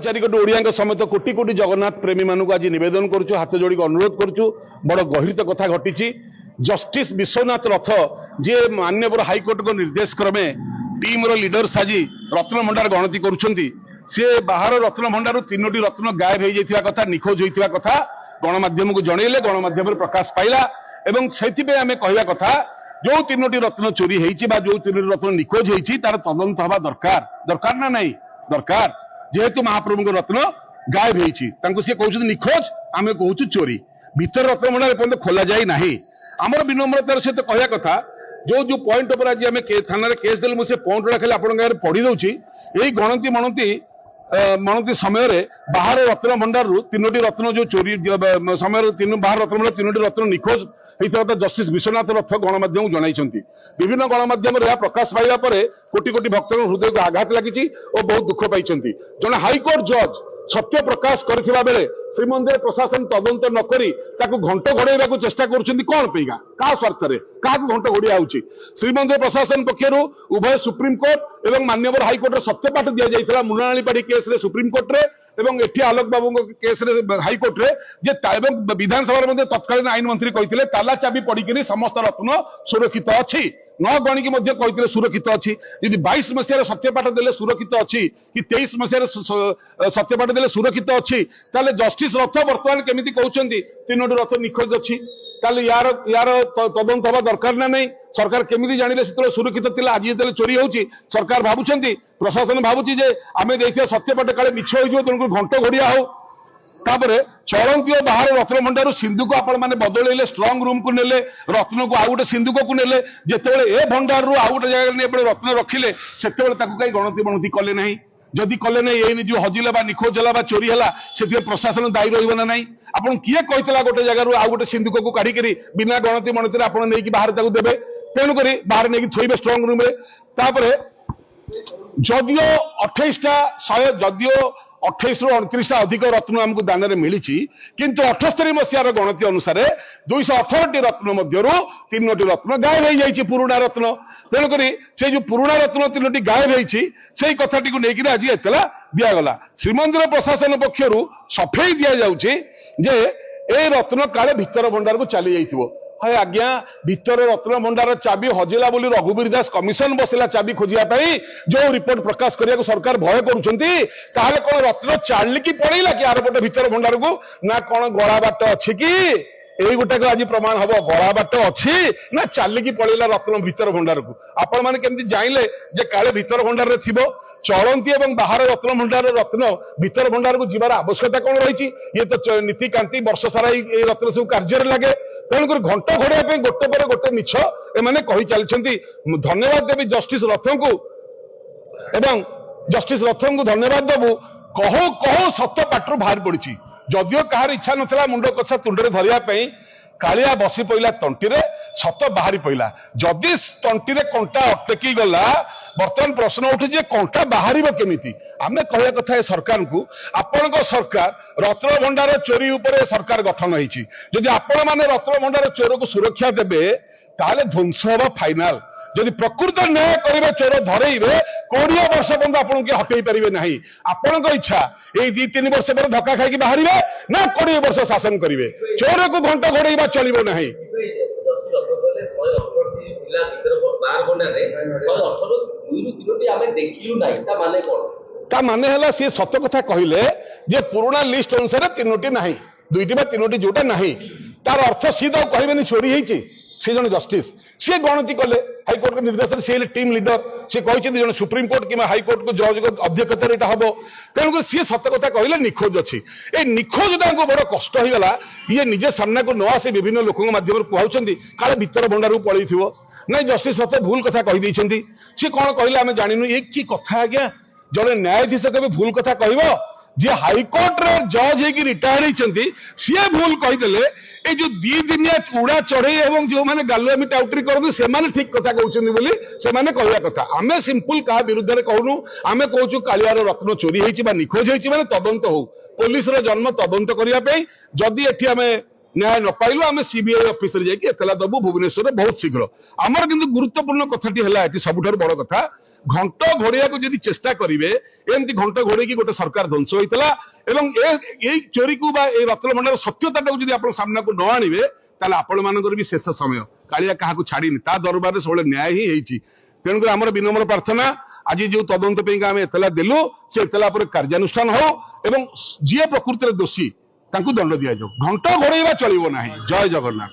चारिकोटी ओडिया समेत कोटी कोटी जगन्नाथ प्रेमी मानक आज नवेदन करुचु हाथ जोड़ी अनुरोध करुचु बड़ गहित कथा घटी जस्टिस विश्वनाथ रथ जे माननीय हाइकोर्ट को निर्देश क्रमे टीम रो लीडर्स आज रत्न भंडार गणति करुछंती से बाहर रत्न भंडार तीनोटी रत्न गायब हो जाइथिबा कथा निखोज होइथिबा कथा गणमाध्यम को जनइले गणमाध्यम प्रकाश पाइला एवं सेथिबे आमे कहवा कथा जो तीनोटी रत्न चोरी होइछि बा जो तीनोटी रत्न निखोज होइछि तार तदंत हवा दरकार दरकार ना नहीं दरकार जेहेतु महाप्रभु रत्न गायब होती सी कहते निखोज आम कहूँ चोरी भीतर रत्न भंडार पर्यटन खोल जाए ना आमर विनम्रतार सहित कहया कथा जो जो पॉइंट पर आज आम थाना केस देलु मुझे पॉइंट खाली आप पढ़ी दूसरी यही गणति मणति समय बाहर रत्न भंडार तीनोटी रत्न जो चोरी समय बाहर रत्न भंडार तीनोटी रत्न निखोज होता जस्टिस विश्वनाथ रथ गणमाध्यम जन विभिन्न गणमाध्यम प्रकाश पाइबा कोटी कोटी भक्त हृदय को आघात लगी और बहुत दुख पाई जड़े हाइकोर्ट जज सत्य प्रकाश करथिबा बेले श्रीमंदिर प्रशासन तदंत नकरी घंट घोड़ाइबा चेष्टा करुछंती कौन पेगा का स्वार्थ क्या घंट घोड़िया होची श्रीमंदिर प्रशासन पक्षर उभय सुप्रीमकोर्ट एवं माननीय हाइकोर्ट सत्यपाठ दि जाइथिला मुनाळीपाड़ी केस रे सुप्रीमकोर्ट रे एवं एठी आलोक बाबू केस रे हाइकोर्ट रे जे विधानसभा तत्कालीन आईन मंत्री कहते ताला चाबी पड़ी समस्त रत्न सुरक्षित अच्छी न गणिकी कहते सुरक्षित अच्छी यदि 22 मसीह सत्यपाठ देले सुरक्षित अच्छी कि 23 मसीह सत्यपाठ देले सुरक्षित अच्छी ताले जस्टिस रथ वर्तमान केमिति कहउछंती तीनोटी रथ निखोज अच्छी ताले यार तदंत हवा दरकार ना नहीं सरकार केमिति जानिले सेतले सुरक्षित थिला आज जेतले चोरी होउची सरकार भाबुछंती प्रशासन भाबुची जे आमे देखिया सत्यपाठ काले मिछ होइजो तणको घंट घोड़िया हो तापर चलती बाहर रत्न भंडार सिंधुक आपण मैंने बदल स्ट्रंग रूम को नेले रत्न को आउ गोटे सिंधुक को नेले जितेबाला ए भंडार रू आउ गोटे जगह रत्न रखिले से कहीं गणति बणति कले ना जदि कले ना ये जो हजिला निखोज है चोरी है से प्रशासन दायी रहा ना आपन किए कहला गोटे जगह आउ गोटे सिंधुक को काढ़ी बिना गणति मणति आप बाहर देवे तेणुक बाहर नहीं थोड़े स्ट्रंग रूम जदियो 28टा 100 जदियो 28 ରୁ 29ଟା अधिक रत्न आमको दान में मिली किंतु 78 मसीहार गणति अनुसार 218टी रत्न मध्यरु 3टी रत्न गायब हो जाइए पुराणा रत्न तेणुक से जो पुराणा रत्न 3टी गायब होती कथाटी को लेकिन आज एतला दिगला श्रीमंदिर प्रशासन पक्षर सफेई दि जाऊँगी जे ए रत्न काले भितर भंडार को चली जाइए है आज्ञा भितर रत्न भंडार चाबी हजिला बोली रघुवीर दास कमिशन बसला चाबी खोजिया जो रिपोर्ट प्रकाश करने सरकार भय करुँच कौन रत्न चालिकी पड़ेगा कि आर पटे भितर भंडार को ना कौन गला बाट अच्छी कि यही गोटाक आज प्रमाण हम गला बाट अच्छी ना चालिकी पड़ेगा रत्न भितर भंडार को आपण मैंने केमती जाइले जे काले भितर भंडार रे थिबो चलती एवं बाहर रत्न भंडार रत्न भितर भंडार को जीवार आवश्यकता कौन रही ये तो नीतिकांति वर्ष सारा ये रत्न सब कार्य लगे तेणुक घंट घोड़िया गोटे पर गोटे मिछ एमाने कही चलती धन्यवाद देवी जस्टिस रथ को एवं जस्टिस रथ को धन्यवाद देवु कहू कहू सत पाटरू बाहर पड़ी जदियो कहार इच्छा नथिला मुंड कछा तुंडे धरिया कालिया बसी पइला तंटीरे सत बाहरी पइला जदि तंटीरे कंटा अटकी गला बर्तमान प्रश्न उठे कंटा बाहर केमिति आमे कहया कथा सरकार को आपण सरकार रत्न भंडार चोरी उपरे सरकार गठन होईची जदि आपण माने रत्न भंडार चोर को सुरक्षा देबे ताले ध्वंस होबा फाइनल जदि प्रकृत न्याय करेंगे चोर धरेबे 20 वर्ष पर्यंत आपन के हटई पारिबे नहीं आपण इच्छा ये 2-3 वर्ष पर धक्का खाई बाहर ना 20 वर्ष शासन करेंगे चोर को घंट घोड़ेबा चलिबो नहीं ता माने हला सी सत कथा कहले जे पुराना लिस्ट अनुसार 3टी नाही 2टी बा 3टी जोटा नाही तार अर्थ सी तो कहबेनी चोरी होईची से जन जस्टिस सी गणति कले हाइकोर्ट के निर्देश सी टीम लीडर सी कहते सुप्रीमकोर्ट कि हाइकोर्ट को जज अध्यक्षतार यहाँ हम तेणुक सी सत कथा कहले निखोज अच्छी ये निखोज को बड़ कष्ट हो गला ये निजे सामना को न आसी विभिन्न लोक मध्यम कहते काले भितर भंडार को पलि ना जस्टिस रथ भूल कथा कही सी कौन कहले आम जानू ये कि कथा आज्ञा जड़े न्यायाधीश के भूल कथा कह जे हाइकोर्ट रे जज होगी रिटायर्ड होती सी भूल कहीदेले ये जो 2 दिनिया उड़ा चढ़ई एवं जो मैंने गालुआमी टाउटरी करते से ठीक कथा कहते से कहवा कथा आम सिंपल क्या विरुद्ध में कहूनु आम कहूँ कालियार रत्न चोरी होती निखोज होती माने तदंत हो पुलिस जन्म तदंत करने जदि एटी आम न्याय न पाइलु आम सीबीआई ऑफिस रे जाके एतला दबु भुवनेश्वर बहुत शीघ्र आमर किंतु गुरुत्वपूर्ण कथाटी है सबुठार बड़ कथा ଘଣ୍ଟ ଘୋଡିବାକୁ ଯଦି ଚେଷ୍ଟା କରିବେ ଏମିତି ଘଣ୍ଟ ଘୋଡେଇକି ଗୋଟେ ସରକାର ଧ୍ୱଂସ ହୋଇଥିଲା ଏବଂ ଏଇ ଚୋରିକୁ ବା ଏଇ ରତ୍ନ ଭଣ୍ଡାର ସତ୍ୟତାଟାକୁ ଯଦି ଆପଣ ସାମ୍ନାକୁ ନ ଆଣିବେ ତାହେଲେ ଆପଣ ମାନଙ୍କର ବି ଶେଷ ସମୟ। କାଳିଆ କାହାକୁ ଛାଡିନି, ତା ଦରବାରରେ ସବୁବେଳେ ନ୍ୟାୟ ହିଁ ହେଇଛି। ତେଣୁକରି ଆମର ବିନମ୍ର ପ୍ରାର୍ଥନା, ଆଜି ଯୋଉ ତଦନ୍ତ ପାଇଁକା ଆମେ ଏତଲା ଦେଲୁ ସେ ଏତଲା ଉପରେ କାର୍ଯ୍ୟାନୁଷ୍ଠାନ ହଉ ଏବଂ ଯିଏ ପ୍ରକୃତିରେ ଦୋଷୀ ତାଙ୍କୁ ଦଣ୍ଡ ଦିଆଯାଉ। ଘଣ୍ଟ ଘୋଡେଇବା ଚଳିବ ନାହିଁ। ଜୟ ଜଗନ୍ନାଥ।